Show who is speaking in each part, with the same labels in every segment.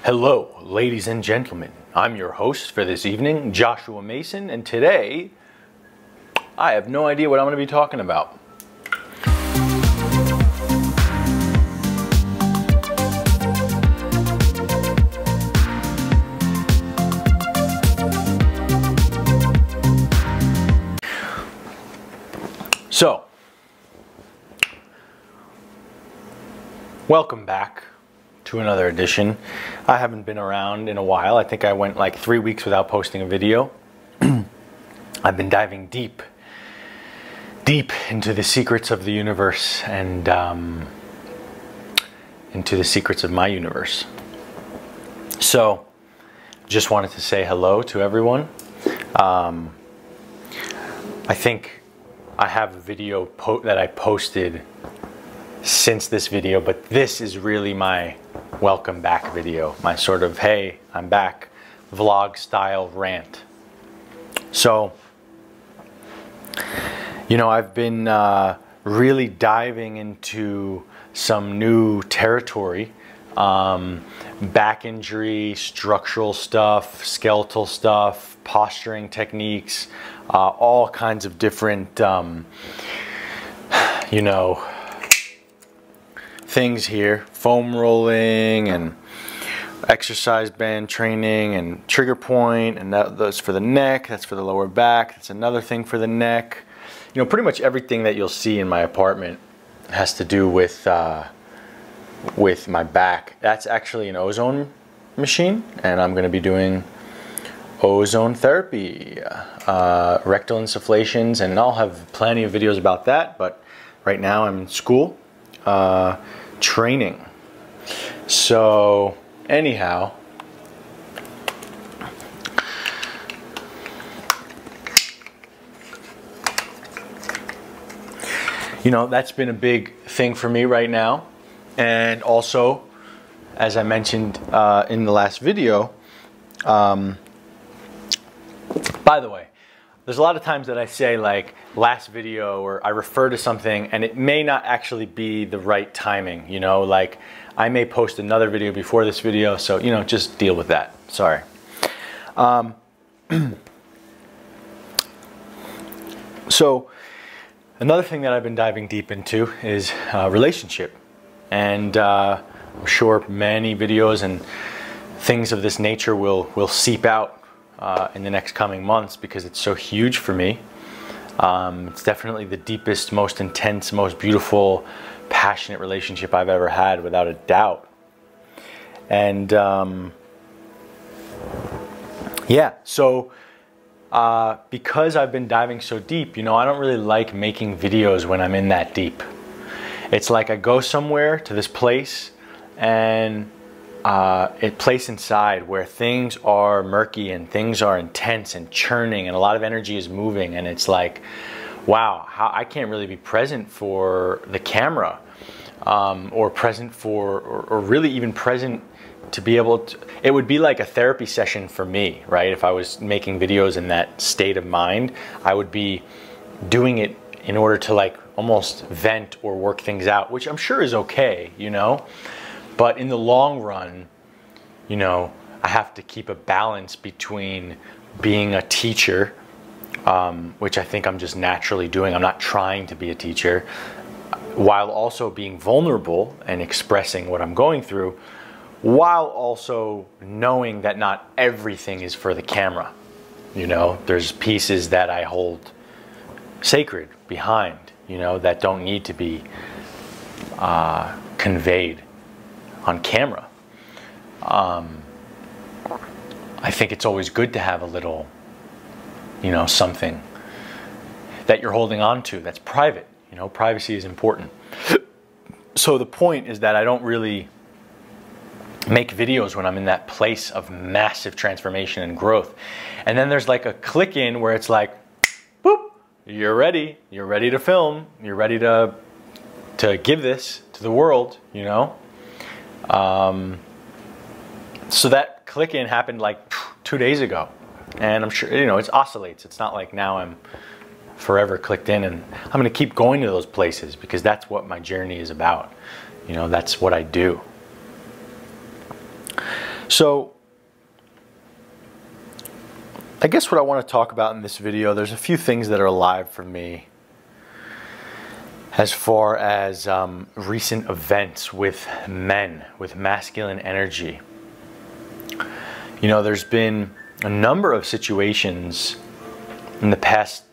Speaker 1: Hello, ladies and gentlemen. I'm your host for this evening, Joshua Mason, and today I have no idea what I'm going to be talking about. So, welcome back to another edition. I haven't been around in a while. I think I went like 3 weeks without posting a video. I've been diving deep into the secrets of the universe and into the secrets of my universe. So, just wanted to say hello to everyone. I think I have a video that I posted since this video, but this is really my welcome back video, my sort of hey, I'm back vlog style rant. So, you know, I've been really diving into some new territory, back injury, structural stuff, skeletal stuff, posturing techniques, all kinds of different, you know, things here, foam rolling and exercise band training and trigger point, and that's for the neck, that's for the lower back, that's another thing for the neck. You know, pretty much everything that you'll see in my apartment has to do with my back. That's actually an ozone machine, and I'm going to be doing ozone therapy, rectal insufflations, and I'll have plenty of videos about that, but right now I'm in school training. So anyhow, you know, that's been a big thing for me right now. And also, as I mentioned in the last video, by the way, there's a lot of times that I say like last video, or I refer to something and it may not actually be the right timing, you know, like I may post another video before this video, so, you know, just deal with that. Sorry. So another thing that I've been diving deep into is relationship. And I'm sure many videos and things of this nature will seep out in the next coming months because it's so huge for me. It's definitely the deepest, most intense, most beautiful, passionate relationship I've ever had, without a doubt. And yeah, so because I've been diving so deep, you know, I don't really like making videos when I'm in that deep. It's like I go somewhere to this place and a place inside where things are murky and things are intense and churning and a lot of energy is moving, and it's like, wow, I can't really be present for the camera, or present for, or really even present to be able to. It would be like a therapy session for me, right? If I was making videos in that state of mind, I would be doing it in order to like almost vent or work things out, which I'm sure is okay, you know? But in the long run, you know, I have to keep a balance between being a teacher, which I think I'm just naturally doing. I'm not trying to be a teacher, while also being vulnerable and expressing what I'm going through, while also knowing that not everything is for the camera. You know, there's pieces that I hold sacred behind, you know, that don't need to be conveyed on camera. I think it's always good to have a little, you know, something that you're holding on to that's private. You know, privacy is important. So the point is that I don't really make videos when I'm in that place of massive transformation and growth. And then there's like a click in where it's like, boop, you're ready to film, you're ready to give this to the world, you know? So that click in happened like 2 days ago, and I'm sure, you know, it oscillates. It's not like now I'm forever clicked in, and I'm going to keep going to those places because that's what my journey is about. You know, that's what I do. So I guess what I want to talk about in this video, there's a few things that are alive for me as far as recent events with men, with masculine energy. You know, there's been a number of situations in the past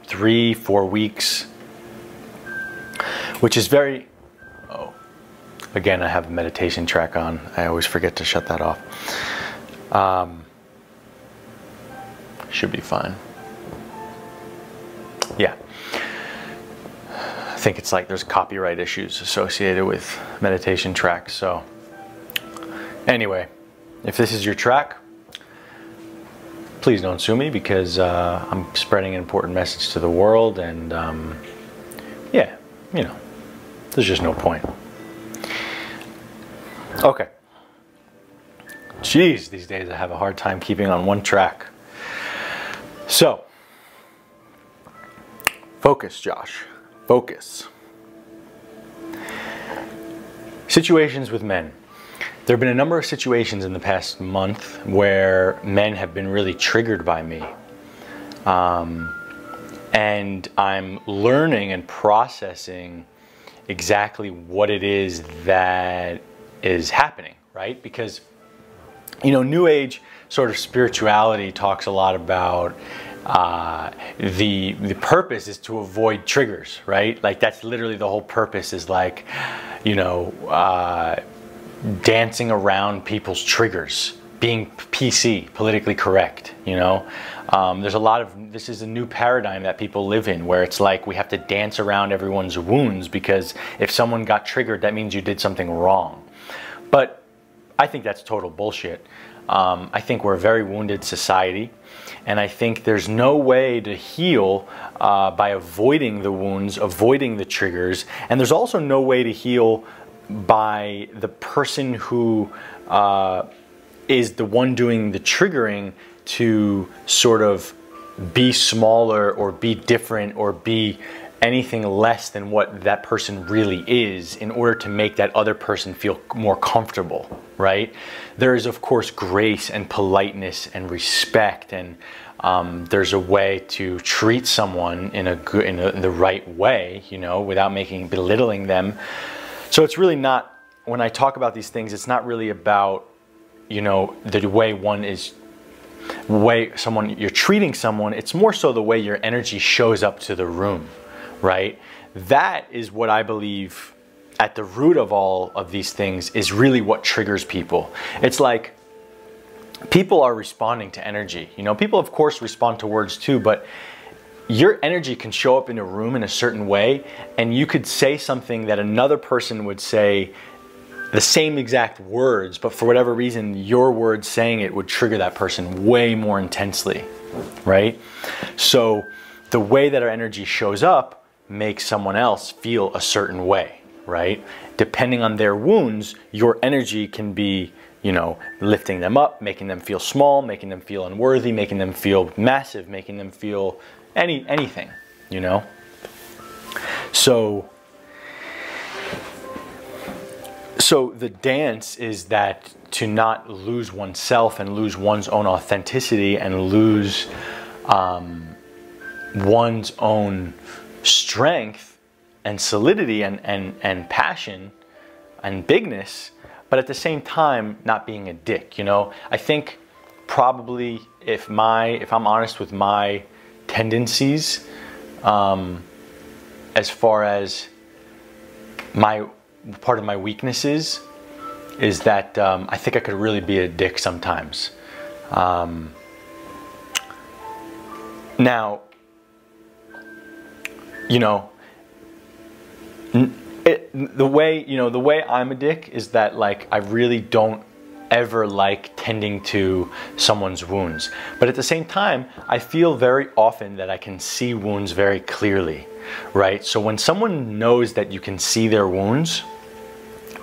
Speaker 1: 3-4 weeks, which is very, oh, again, I have a meditation track on. I always forget to shut that off. Should be fine. Yeah. I think it's like there's copyright issues associated with meditation tracks. So anyway, if this is your track, please don't sue me, because I'm spreading an important message to the world, and yeah, you know, there's just no point. Okay. Jeez, these days I have a hard time keeping on one track. So, focus, Josh. Focus. Situations with men. There have been a number of situations in the past month where men have been really triggered by me. And I'm learning and processing exactly what it is that is happening, right? Because, you know, New Age sort of spirituality talks a lot about the purpose is to avoid triggers, right? Like that's literally the whole purpose, is like, you know, dancing around people's triggers, being PC, politically correct, you know. There's a lot of, this is a new paradigm that people live in, where it's like we have to dance around everyone's wounds, because if someone got triggered, that means you did something wrong. But I think that's total bullshit. I think we're a very wounded society, and I think there's no way to heal by avoiding the wounds, avoiding the triggers, and there's also no way to heal by the person who is the one doing the triggering to sort of be smaller or be different or be anything less than what that person really is, in order to make that other person feel more comfortable, right? There is, of course, grace and politeness and respect, and there's a way to treat someone in the right way, you know, without belittling them. So it's really not, when I talk about these things, it's not really about, you know, the way you're treating someone. It's more so the way your energy shows up to the room, right? That is what I believe at the root of all of these things is really what triggers people. It's like people are responding to energy. You know, people of course respond to words too, but your energy can show up in a room in a certain way, and you could say something that another person would say the same exact words, but for whatever reason, your words saying it would trigger that person way more intensely, right? So the way that our energy shows up makes someone else feel a certain way, right? Depending on their wounds, your energy can be, you know, lifting them up, making them feel small, making them feel unworthy, making them feel massive, making them feel anything, you know? So the dance is that to not lose oneself and lose one's own authenticity and lose one's own strength and solidity and passion and bigness, but at the same time not being a dick, you know? I think probably if I'm honest with my tendencies, as far as part of my weaknesses, is that I think I could really be a dick sometimes. Now, you know, the way I'm a dick is that, like, I really don't ever like tending to someone's wounds. But at the same time, I feel very often that I can see wounds very clearly, right? So when someone knows that you can see their wounds,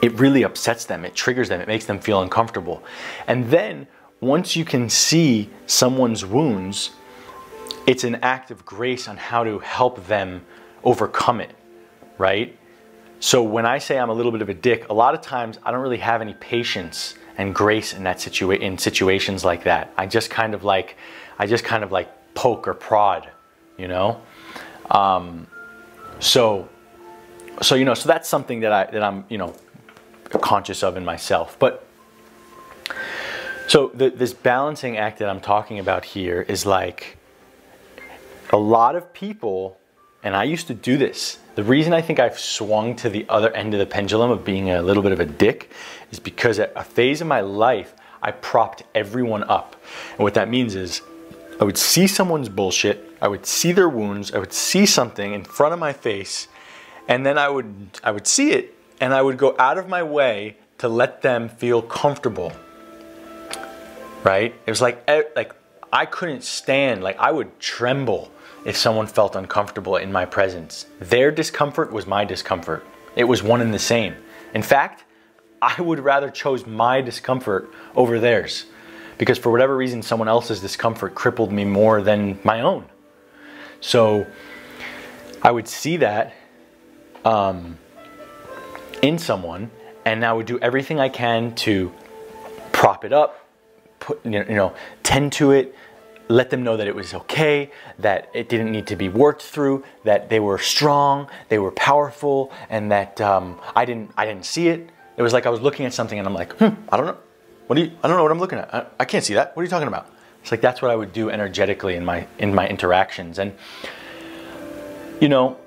Speaker 1: it really upsets them, it triggers them, it makes them feel uncomfortable. And then once you can see someone's wounds, it's an act of grace on how to help them overcome it, right? So when I say I'm a little bit of a dick, a lot of times I don't really have any patience and grace in that in situations like that. I just kind of like poke or prod, you know. So that's something that I'm, you know, conscious of in myself. But so this balancing act that I'm talking about here is like a lot of people, and I used to do this. The reason I think I've swung to the other end of the pendulum of being a little bit of a dick is because at a phase of my life, I propped everyone up. And what that means is I would see someone's bullshit, I would see their wounds, I would see something in front of my face, and then I would see it, and I would go out of my way to let them feel comfortable. Right? It was like I couldn't stand, like I would tremble if someone felt uncomfortable in my presence. Their discomfort was my discomfort. It was one and the same. In fact, I would rather chose my discomfort over theirs, because for whatever reason, someone else's discomfort crippled me more than my own. So I would see that in someone, and I would do everything I can to prop it up, tend to it, let them know that it was okay, that it didn't need to be worked through, that they were strong, they were powerful, and that I didn't see it. It was like I was looking at something and I'm like, I don't know. I don't know what I'm looking at. I can't see that. What are you talking about? It's like that's what I would do energetically in my interactions. And you know,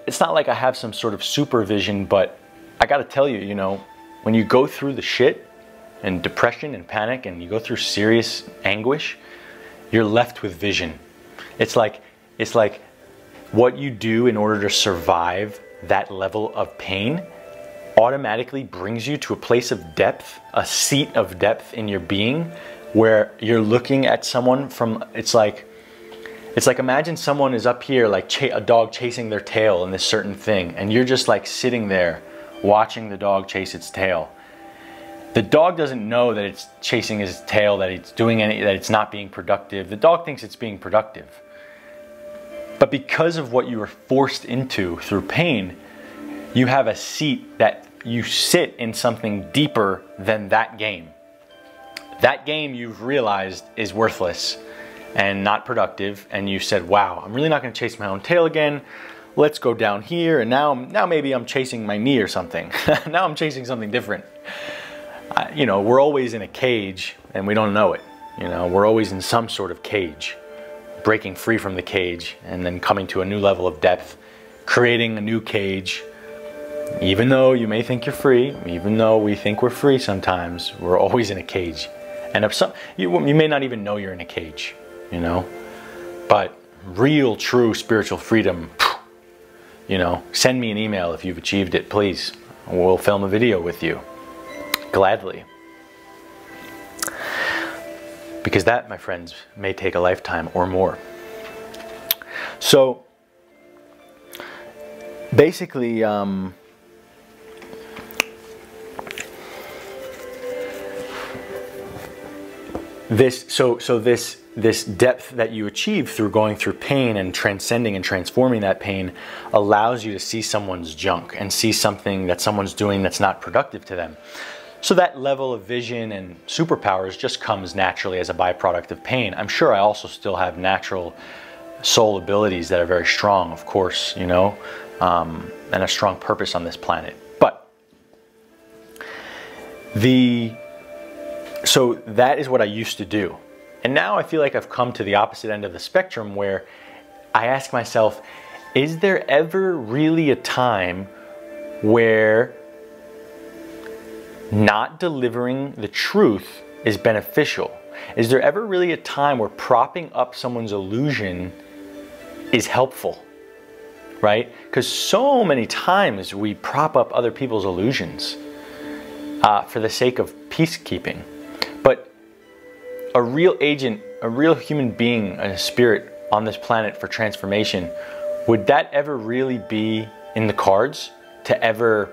Speaker 1: it's not like I have some sort of supervision, but I got to tell you, you know, when you go through the shit and depression and panic and you go through serious anguish, you're left with vision. It's like what you do in order to survive that level of pain automatically brings you to a place of depth, a seat of depth in your being, where you're looking at someone from, it's like imagine someone is up here like a dog chasing their tail in this certain thing, and you're just like sitting there watching the dog chase its tail. The dog doesn't know that it's chasing his tail, that it's that it's not being productive. The dog thinks it's being productive. But because of what you were forced into through pain, you have a seat that you sit in something deeper than that game. That game you've realized is worthless and not productive, and you said, wow, I'm really not going to chase my own tail again. Let's go down here, and now maybe I'm chasing my knee or something. Now I'm chasing something different. You know, we're always in a cage and we don't know it. You know, we're always in some sort of cage, breaking free from the cage and then coming to a new level of depth, creating a new cage. Even though you may think you're free, even though we think we're free sometimes, we're always in a cage. And if you may not even know you're in a cage, you know, but real, true spiritual freedom, you know, send me an email if you've achieved it, please. We'll film a video with you. Gladly. Because that, my friends, may take a lifetime or more. So, basically, this depth that you achieve through going through pain and transcending and transforming that pain allows you to see someone's junk and see something that someone's doing that's not productive to them. So that level of vision and superpowers just comes naturally as a byproduct of pain. I'm sure I also still have natural soul abilities that are very strong, of course, you know, and a strong purpose on this planet. But so that is what I used to do. And now I feel like I've come to the opposite end of the spectrum, where I ask myself, is there ever really a time where not delivering the truth is beneficial? Is there ever really a time where propping up someone's illusion is helpful? Right? Because so many times we prop up other people's illusions for the sake of peacekeeping. But a real agent, a real human being, a spirit on this planet for transformation, would that ever really be in the cards to ever,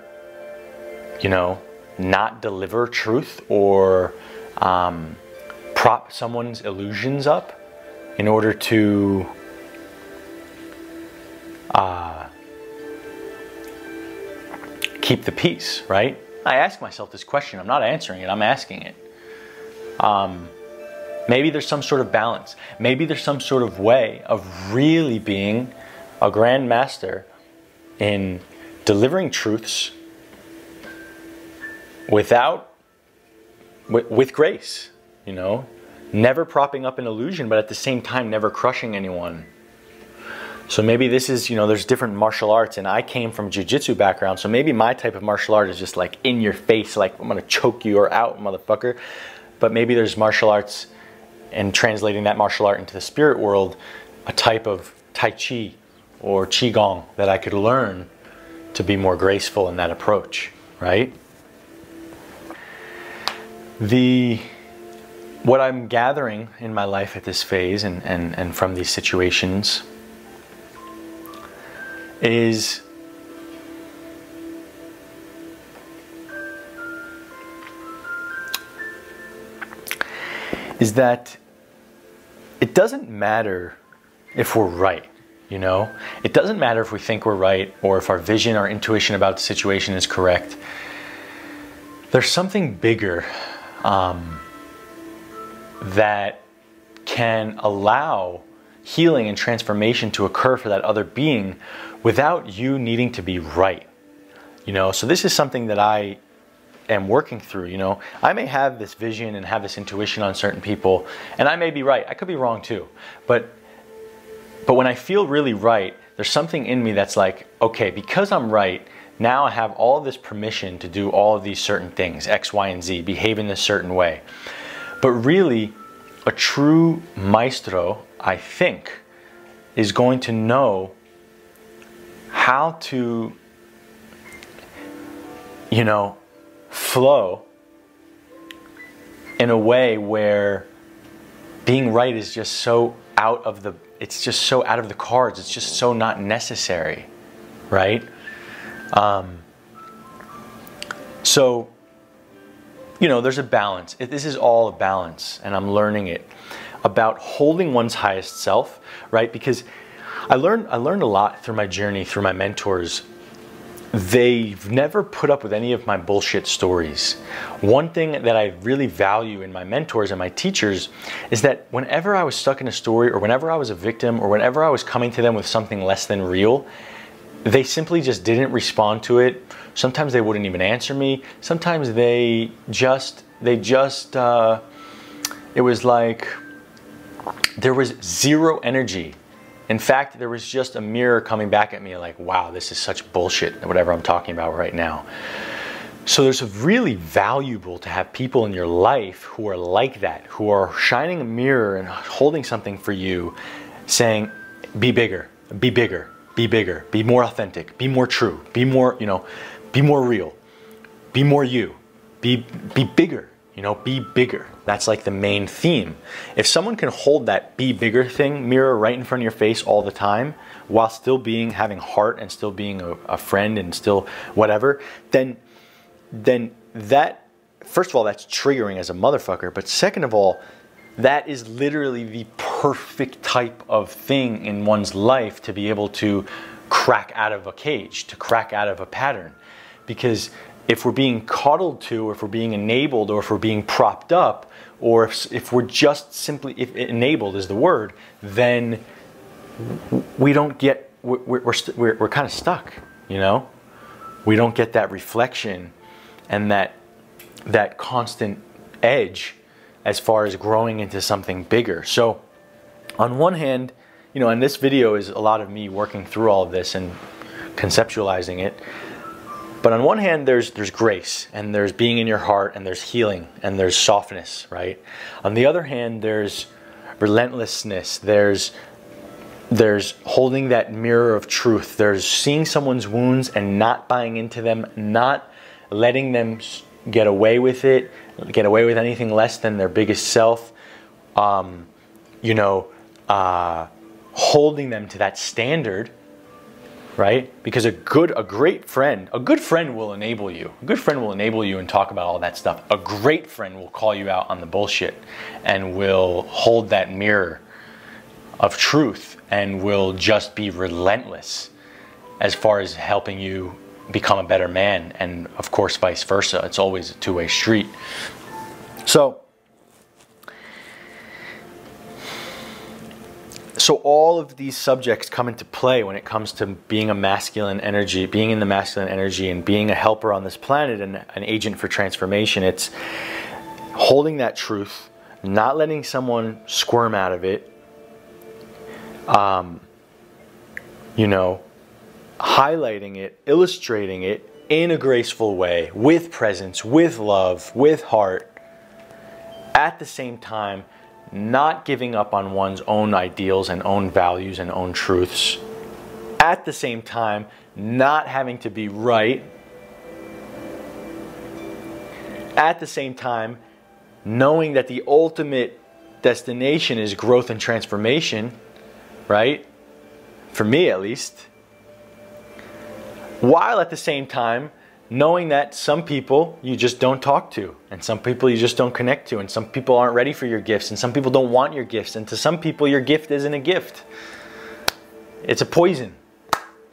Speaker 1: you know, not deliver truth or prop someone's illusions up in order to keep the peace, right? I ask myself this question. I'm not answering it, I'm asking it. Maybe there's some sort of balance. Maybe there's some sort of way of really being a grand master in delivering truths with grace, you know, never propping up an illusion, but at the same time, never crushing anyone. So maybe this is, you know, there's different martial arts, and I came from jiu-jitsu background, so maybe my type of martial art is just like in your face, like I'm gonna choke you or out, motherfucker. But maybe there's martial arts, and translating that martial art into the spirit world, a type of Tai Chi or Qigong that I could learn to be more graceful in that approach, right? What I'm gathering in my life at this phase and from these situations is that it doesn't matter if we're right, you know? It doesn't matter if we think we're right or if our vision, our intuition about the situation is correct. There's something bigger that can allow healing and transformation to occur for that other being without you needing to be right, you know? So this is something that I am working through, you know. I may have this vision and have this intuition on certain people, and I may be right. I could be wrong too. But when I feel really right, there's something in me that's like, okay, because I'm right, now I have all of this permission to do all of these certain things, X, Y, and Z, behave in this certain way. But really, a true maestro, I think, is going to know how to, you know, flow in a way where being right is just so out of the cards. It's just so not necessary, right? So, you know, there's a balance. This is all a balance, and I'm learning it about holding one's highest self, right? Because I learned a lot through my journey, through my mentors. They've never put up with any of my bullshit stories. One thing that I really value in my mentors and my teachers is that whenever I was stuck in a story, or whenever I was a victim, or whenever I was coming to them with something less than real, they simply just didn't respond to it. Sometimes they wouldn't even answer me. Sometimes it was like there was zero energy. In fact, there was just a mirror coming back at me like, wow, this is such bullshit, whatever I'm talking about right now. So there's really valuable to have people in your life who are like that, who are shining a mirror and holding something for you, saying, be bigger, be bigger, be bigger, be more authentic, be more true, be more, you know, be more real, be more you, be bigger. You know, be bigger. That's like the main theme. If someone can hold that be bigger thing, mirror right in front of your face all the time, while still having heart and still being a friend and still whatever, then that, first of all, that's triggering as a motherfucker. But second of all, that is literally the perfect type of thing in one's life to be able to crack out of a cage, to crack out of a pattern. Because if we're being coddled to, or if we're being enabled, or if we're being propped up, or if we're just simply, if enabled is the word, then we don't get, we're kind of stuck, you know? We don't get that reflection and that constant edge as far as growing into something bigger. So on one hand, you know, and this video is a lot of me working through all of this and conceptualizing it. But on one hand, there's grace, and there's being in your heart, and there's healing, and there's softness, right? On the other hand, there's relentlessness, there's holding that mirror of truth, there's seeing someone's wounds and not buying into them, not letting them get away with it, get away with anything less than their biggest self, you know, holding them to that standard, right? Because a good friend will enable you. A good friend will enable you and talk about all that stuff. A great friend will call you out on the bullshit and will hold that mirror of truth and will just be relentless as far as helping you become a better man. And of course, vice versa. It's always a two-way street. So So all of these subjects come into play when it comes to being a masculine energy, being in the masculine energy, and being a helper on this planet and an agent for transformation. It's holding that truth, not letting someone squirm out of it, you know, highlighting it, illustrating it in a graceful way, with presence, with love, with heart. At the same time, not giving up on one's own ideals and own values and own truths. At the same time, not having to be right. At the same time, knowing that the ultimate destination is growth and transformation, right? For me at least. While at the same time, knowing that some people you just don't talk to, and some people you just don't connect to, and some people aren't ready for your gifts, and some people don't want your gifts, and to some people your gift isn't a gift. It's a poison,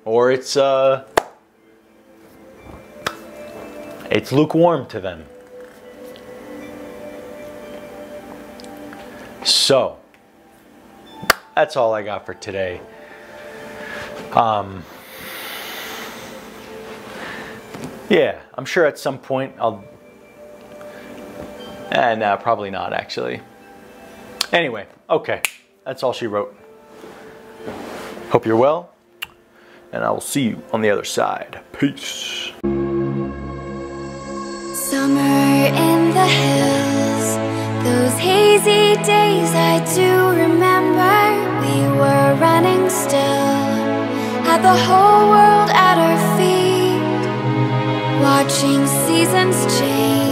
Speaker 1: or it's lukewarm to them. So, that's all I got for today. Yeah, I'm sure at some point I'll... nah, probably not actually. Anyway, okay. That's all she wrote. Hope you're well, and I will see you on the other side. Peace.
Speaker 2: Summer in the hills, those hazy days I do remember. We were running still, had the whole world at our feet, watching seasons change.